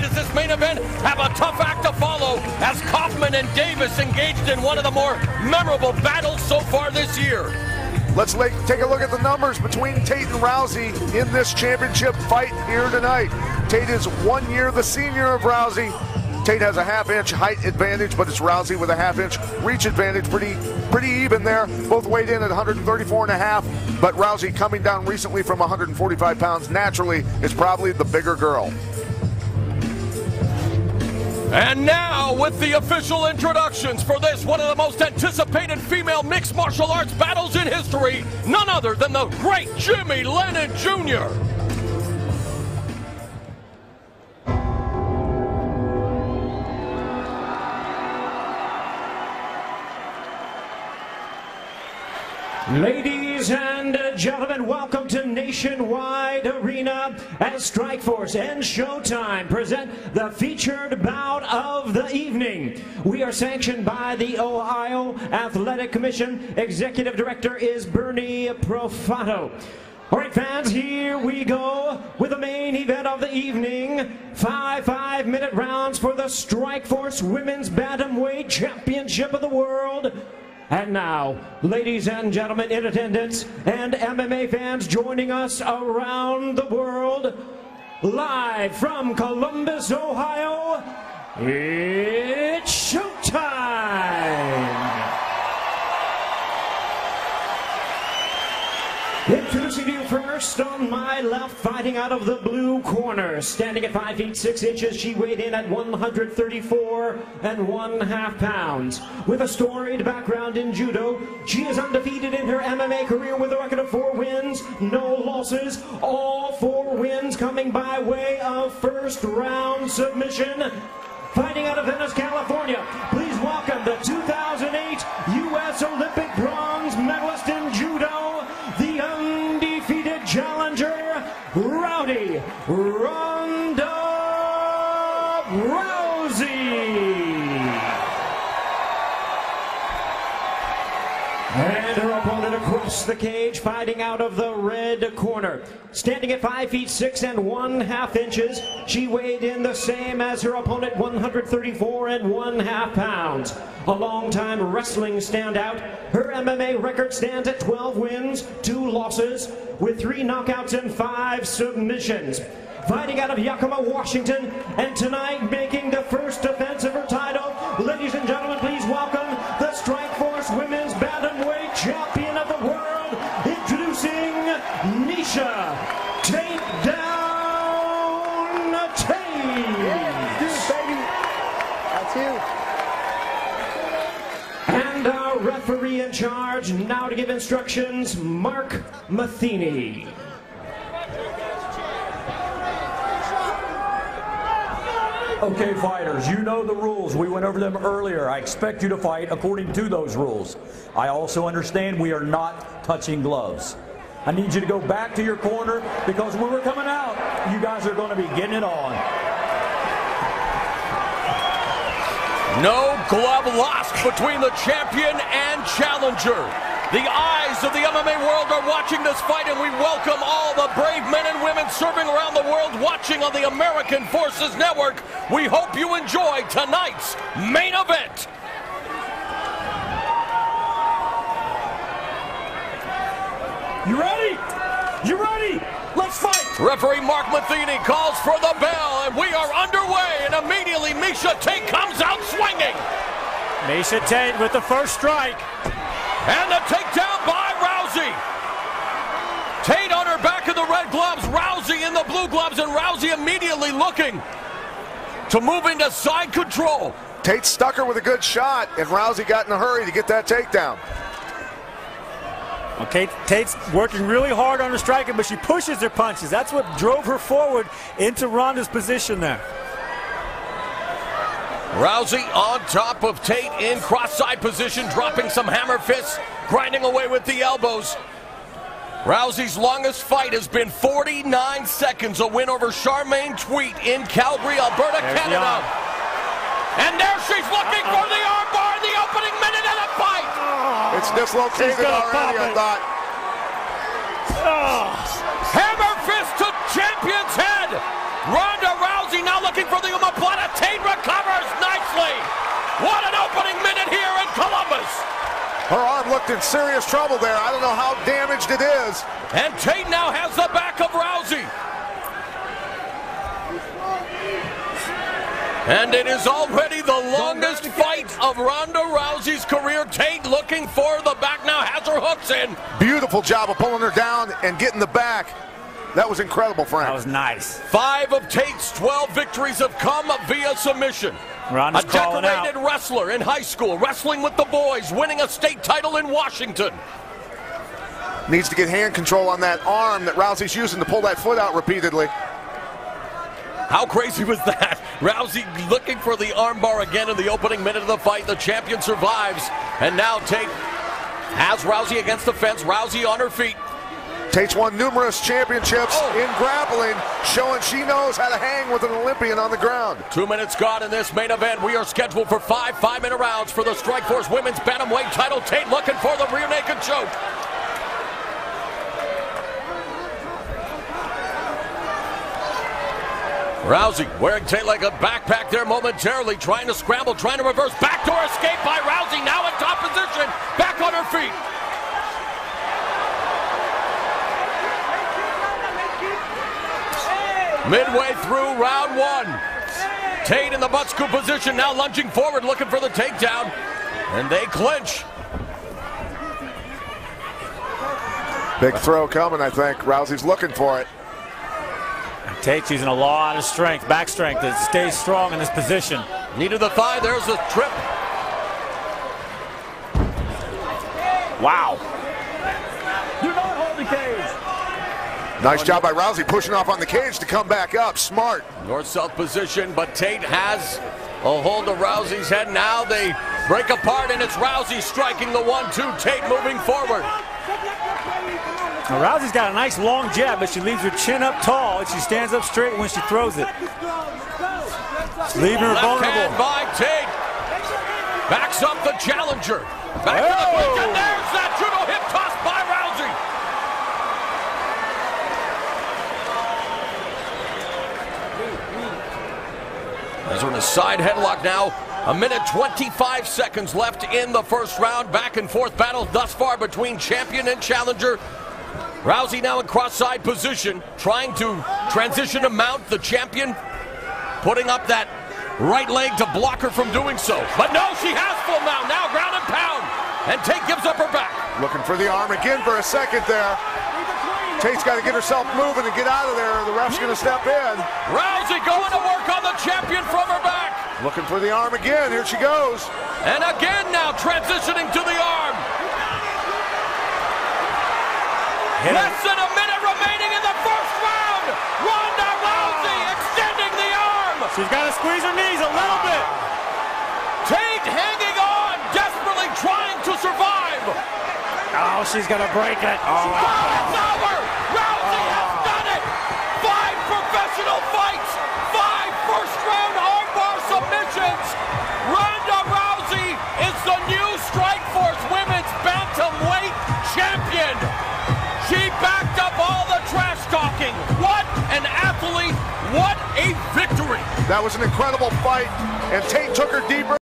does this main event have a tough act to follow as Kaufman and Davis engaged in one of the more memorable battles so far this year. Let's take a look at the numbers between Tate and Rousey in this championship fight here tonight. Tate is 1 year the senior of Rousey. Tate has a half-inch height advantage, but it's Rousey with a half-inch reach advantage. Pretty even there. Both weighed in at 134.5, but Rousey, coming down recently from 145 pounds, naturally is probably the bigger girl. And now, with the official introductions for this, one of the most anticipated female mixed martial arts battles in history, none other than the great Jimmy Lennon Jr. Ladies and gentlemen, welcome to Nationwide Arena as Strikeforce and Showtime present the featured bout of the evening. We are sanctioned by the Ohio Athletic Commission. Executive Director is Bernie Profato. All right, fans, here we go with the main event of the evening. 5-minute rounds for the Strikeforce Women's Bantamweight Championship of the World. And now, ladies and gentlemen in attendance and MMA fans joining us around the world, live from Columbus, Ohio, it's showtime! Introducing you first on my left, fighting out of the blue corner, standing at 5 feet 6 inches, she weighed in at 134.5 pounds. With a storied background in judo, she is undefeated in her MMA career with a record of 4 wins, no losses, all 4 wins coming by way of first round submission. Fighting out of Venice, California, please welcome the 2008 U.S. Olympic bronze medalist in judo, the undefeated challenger, Ronda Rousey. And her opponent across the cage, fighting out of the red corner. Standing at 5 feet 6.5 inches, she weighed in the same as her opponent, 134.5 pounds. A long-time wrestling standout, her MMA record stands at 12 wins, 2 losses, with 3 knockouts and 5 submissions. Fighting out of Yakima, Washington, and tonight making the first defense of her title, ladies and gentlemen, please welcome the Strikeforce Women's Bantamweight Champion of the World, introducing Miesha Tate down Tate. Yeah, let's do it, baby. That's you. And our referee in charge now to give instructions, Mark Matheny. Okay, fighters, you know the rules. We went over them earlier. I expect you to fight according to those rules. I also understand we are not touching gloves. I need you to go back to your corner because when we're coming out, you guys are going to be getting it on. No glove lost between the champion and challenger. The eyes of the MMA world are watching this fight, and we welcome all the brave men and women serving around the world watching on the American Forces Network. We hope you enjoy tonight's main event. You ready? You ready? Let's fight! Referee Mark Matheny calls for the bell, and we are underway, and immediately Miesha Tate comes out swinging. Miesha Tate with the first strike. And the takedown by Rousey. Tate on her back in the red gloves, Rousey in the blue gloves, and Rousey immediately looking to move into side control. Tate stuck her with a good shot, and Rousey got in a hurry to get that takedown. Okay, Tate's working really hard on her striking, but she pushes her punches. That's what drove her forward into Ronda's position there. Rousey on top of Tate in cross-side position, dropping some hammer fists, grinding away with the elbows. Rousey's longest fight has been 49 seconds, a win over Charmaine Tweet in Calgary, Alberta, Canada. And there she's looking for the armbar, the opening minute of the fight. It's dislocated already, I thought. Hammer fist to champion's head. Ronda Rousey now looking for the omoplata. Tate recovers nicely. What an opening minute here in Columbus. Her arm looked in serious trouble there. I don't know how damaged it is. And Tate now has the back of Rousey. And it is already the longest fight of Ronda Rousey's career. Tate looking for the back now, has her hooks in. Beautiful job of pulling her down and getting the back. That was incredible, Frank. That was nice. 5 of Tate's 12 victories have come via submission. Ronda's a calling out. decorated wrestler in high school, wrestling with the boys, winning a state title in Washington. Needs to get hand control on that arm that Rousey's using to pull that foot out repeatedly. How crazy was that? Rousey looking for the armbar again in the opening minute of the fight. The champion survives. And now Tate has Rousey against the fence. Rousey on her feet. Tate's won numerous championships in grappling, showing she knows how to hang with an Olympian on the ground. 2 minutes gone in this main event. We are scheduled for 5 5-minute rounds for the Strikeforce women's bantamweight title. Tate looking for the rear naked choke. Rousey wearing Tate like a backpack there momentarily, trying to scramble, trying to reverse. Backdoor escape by Rousey, now in top position, back on her feet. Midway through round 1. Tate in the butt scoop position, now lunging forward, looking for the takedown. And they clinch. Big throw coming, I think. Rousey's looking for it. Tate's using a lot of strength, back strength, to stay strong in this position. Needed the thigh, there's the trip. Wow. Do not hold the cage. Nice job by Rousey pushing off on the cage to come back up. Smart. North-south position, but Tate has a hold of Rousey's head. Now they break apart, and it's Rousey striking the 1-2. Tate moving forward. Now, Rousey's got a nice long jab, but she leaves her chin up tall, and she stands up straight when she throws it. Leaving her Left vulnerable. hand by Tate. Backs up the challenger. Back to the quick, and there's that judo hip toss by Rousey. As we're in a side headlock now. 1:25 seconds left in the first round. Back and forth battle thus far between champion and challenger. Rousey now in cross-side position, trying to transition to mount. The champion putting up that right leg to block her from doing so. But no, she has full mount. Now ground and pound. And Tate gives up her back. Looking for the arm again for a second there. Tate's got to get herself moving and get out of there. The ref's going to step in. Rousey going to work on the champion from her back. Looking for the arm again. Here she goes. And again now transitioning to the arm. Less than a minute remaining in the first round. Ronda Rousey extending the arm. She's got to squeeze her knees a little bit. Tate hanging on, desperately trying to survive. Oh, she's going to break it. Oh, it's over. Rousey has done it. 5 professional fights. 5 first-round armbar submissions. Ronda Rousey is the new Strikeforce women's bantamweight champion. She backed up all the trash talking. What an athlete. What a victory. That was an incredible fight, and Tate took her deeper.